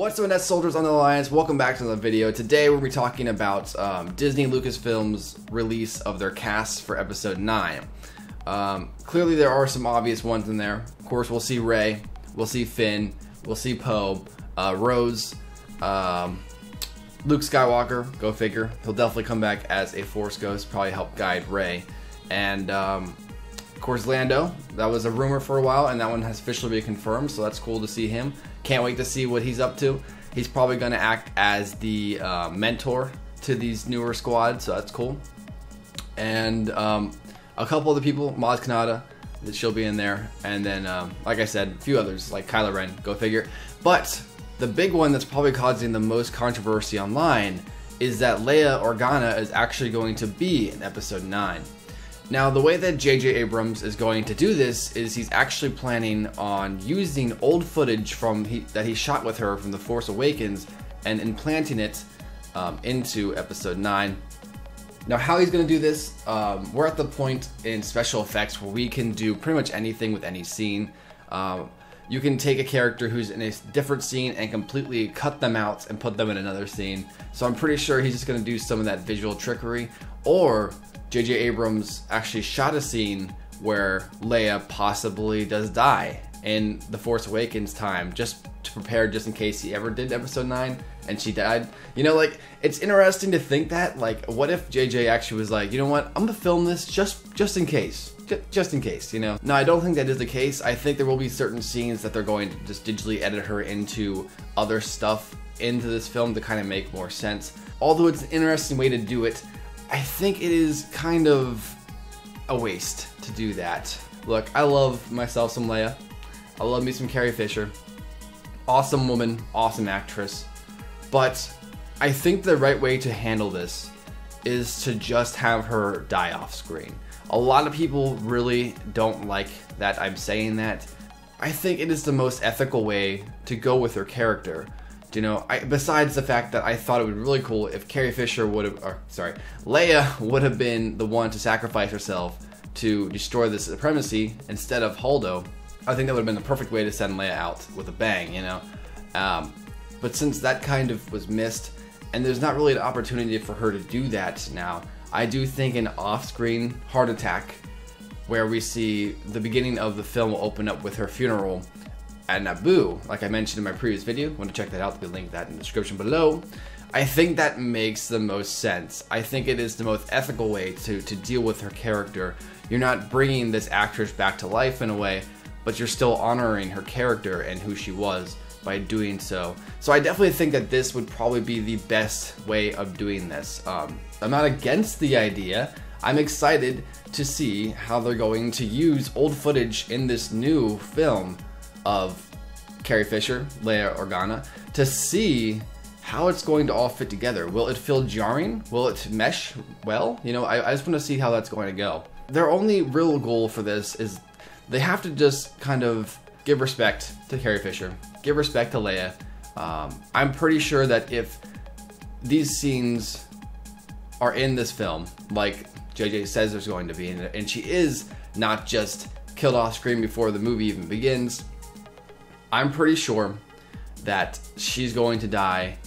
What's up, net soldiers on the Alliance? Welcome back to the video. Today we'll be talking about Disney Lucasfilm's release of their cast for episode 9. Clearly there are some obvious ones in there. Of course, we'll see Rey, we'll see Finn, we'll see Poe, Rose, Luke Skywalker, go figure. He'll definitely come back as a Force Ghost, probably help guide Rey. And of course Lando, that was a rumor for a while and that one has officially been confirmed, so that's cool to see him. Can't wait to see what he's up to. He's probably going to act as the mentor to these newer squads, so that's cool. And a couple other people, Maz Kanata, that she'll be in there. And then, like I said, a few others, like Kylo Ren, go figure. But the big one that's probably causing the most controversy online is that Leia Organa is actually going to be in episode 9. Now, the way that J.J. Abrams is going to do this is he's actually planning on using old footage that he shot with her from The Force Awakens and implanting it into episode 9. Now, how he's going to do this, we're at the point in special effects where we can do pretty much anything with any scene. You can take a character who's in a different scene and completely cut them out and put them in another scene. So I'm pretty sure he's just going to do some of that visual trickery, or J.J. Abrams actually shot a scene where Leia possibly does die in The Force Awakens time, just to prepare just in case he ever did episode 9 and she died. You know, like, it's interesting to think that, like, what if JJ actually was like, you know what, I'm gonna film this just in case. Just in case, you know? No, I don't think that is the case. I think there will be certain scenes that they're going to just digitally edit her into other stuff into this film to kind of make more sense. Although it's an interesting way to do it, I think it is kind of a waste to do that. Look, I love myself some Leia. I love me some Carrie Fisher. Awesome woman, awesome actress. But I think the right way to handle this is to just have her die off screen. A lot of people really don't like that I'm saying that. I think it is the most ethical way to go with her character. You know, besides the fact that I thought it would be really cool if Carrie Fisher Leia would have been the one to sacrifice herself to destroy the supremacy instead of Holdo. I think that would have been the perfect way to send Leia out with a bang, you know. But since that kind of was missed, and there's not really an opportunity for her to do that now, I do think an off-screen heart attack, where we see the beginning of the film will open up with her funeral at Naboo, like I mentioned in my previous video. Want to check that out, there'll be a link to that in the description below. I think that makes the most sense. I think it is the most ethical way to deal with her character. You're not bringing this actress back to life in a way, but you're still honoring her character and who she was by doing so. So I definitely think that this would probably be the best way of doing this. I'm not against the idea. I'm excited to see how they're going to use old footage in this new film of Carrie Fisher, Leia Organa, to see how it's going to all fit together. Will it feel jarring? Will it mesh well? You know, I just want to see how that's going to go. Their only real goal for this is they have to just kind of give respect to Carrie Fisher, give respect to Leia. I'm pretty sure that if these scenes are in this film, like JJ says there's going to be, and she is not just killed off screen before the movie even begins, I'm pretty sure that she's going to die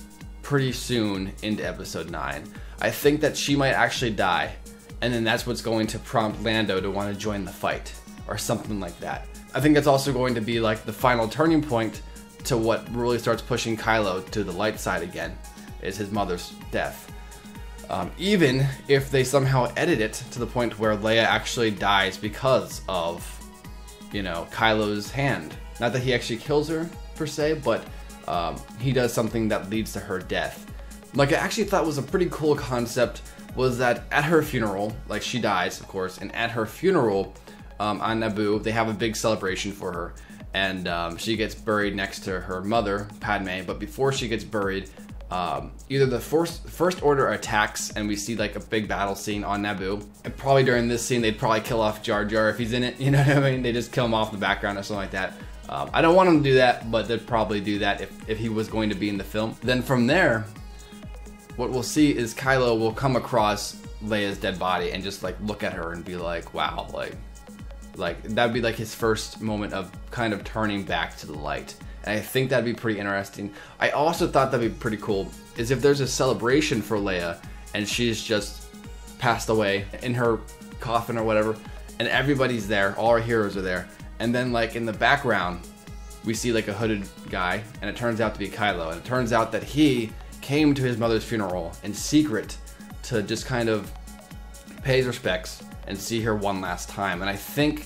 pretty soon into episode 9. I think that she might actually die, and then that's what's going to prompt Lando to want to join the fight, or something like that. I think that's also going to be like the final turning point to what really starts pushing Kylo to the light side again, is his mother's death. Even if they somehow edit it to the point where Leia actually dies because of, you know, Kylo's hand. Not that he actually kills her, per se, but he does something that leads to her death. Like, I actually thought was a pretty cool concept was that at her funeral, like, she dies, of course, and at her funeral on Naboo, they have a big celebration for her, and she gets buried next to her mother, Padme, but before she gets buried, either the First Order attacks and we see like a big battle scene on Naboo, and probably during this scene they'd probably kill off Jar Jar if he's in it, you know what I mean? They just kill him off in the background or something like that. I don't want them to do that, but they'd probably do that if he was going to be in the film. Then from there, what we'll see is Kylo will come across Leia's dead body and just like look at her and be like, wow, like, Like, that'd be like his first moment of kind of turning back to the light. And I think that'd be pretty interesting. I also thought that'd be pretty cool is if there's a celebration for Leia and she's just passed away in her coffin or whatever, and everybody's there, all our heroes are there, and then like in the background we see like a hooded guy, and it turns out to be Kylo, and it turns out that he came to his mother's funeral in secret to just kind of pay his respects and see her one last time. And I think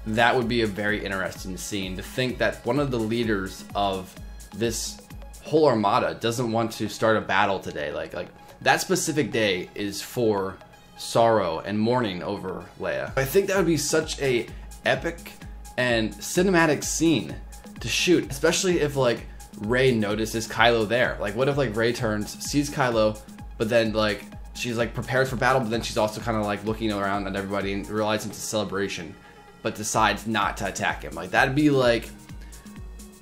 that would be a very interesting scene, to think that one of the leaders of this whole armada doesn't want to start a battle today. Like that specific day is for sorrow and mourning over Leia. I think that would be such a epic and cinematic scene to shoot, especially if like Rey notices Kylo there. Like, what if like Rey turns, sees Kylo, but then like she's like prepared for battle, but then she's also kind of like looking around at everybody and realizing it's a celebration, but decides not to attack him. Like, that'd be like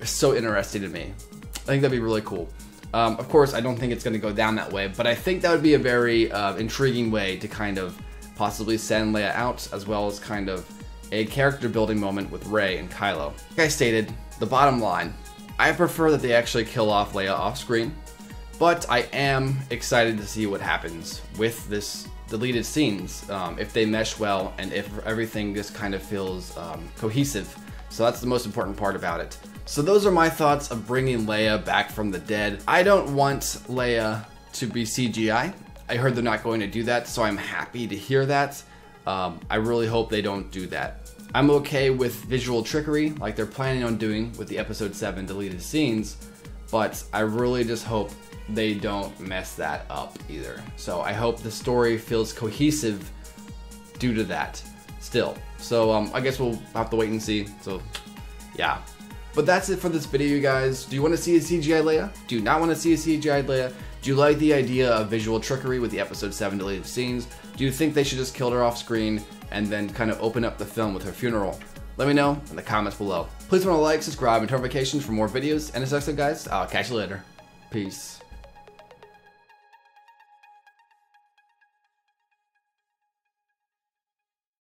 so interesting to me. I think that'd be really cool. Of course, I don't think it's going to go down that way, but I think that would be a very intriguing way to kind of possibly send Leia out, as well as kind of a character building moment with Rey and Kylo. Like I stated, the bottom line, I prefer that they actually kill off Leia off screen, but I am excited to see what happens with this deleted scenes, if they mesh well and if everything just kind of feels cohesive. So that's the most important part about it. So those are my thoughts of bringing Leia back from the dead. I don't want Leia to be CGI. I heard they're not going to do that, so I'm happy to hear that. I really hope they don't do that. I'm okay with visual trickery, like they're planning on doing with the episode 7 deleted scenes, but I really just hope they don't mess that up either. So I hope the story feels cohesive due to that still. So I guess we'll have to wait and see. So yeah. But that's it for this video, you guys. Do you want to see a CGI Leia? Do you not want to see a CGI Leia? Do you like the idea of visual trickery with the episode 7 deleted scenes? Do you think they should just kill her off screen and then kind of open up the film with her funeral? Let me know in the comments below. Please want to like, subscribe, and turn notifications for more videos. And as I said, guys, I'll catch you later. Peace.